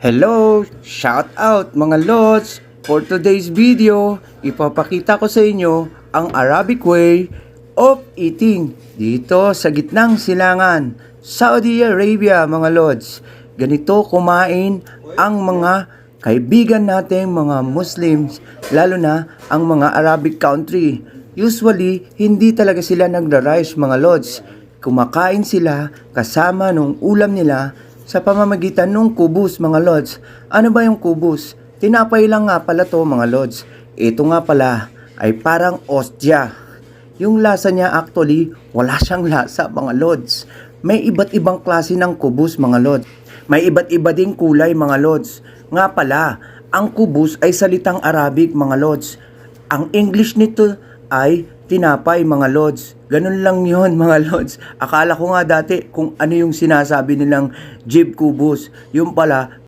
Hello! Shout out mga lods! For today's video, ipapakita ko sa inyo ang Arabic way of eating dito sa gitnang silangan, Saudi Arabia mga lods. Ganito kumain ang mga kaibigan nating mga Muslims, lalo na ang mga Arabic country. Usually, hindi talaga sila nagra-rice mga lods. Kumakain sila kasama nung ulam nila sa pamamagitan ng kubus mga lods. Ano ba yung kubus? Tinapay lang nga pala to mga lods. Ito nga pala ay parang ostya. Yung lasa niya actually wala siyang lasa mga lods. May iba't ibang klase ng kubus mga lods. May iba't iba ding kulay mga lods. Nga pala, ang kubus ay salitang Arabic mga lods. Ang English nito ay tinapay mga lods. Ganun lang yon mga lods. Akala ko nga dati kung ano yung sinasabi nilang jib kubus. Yung pala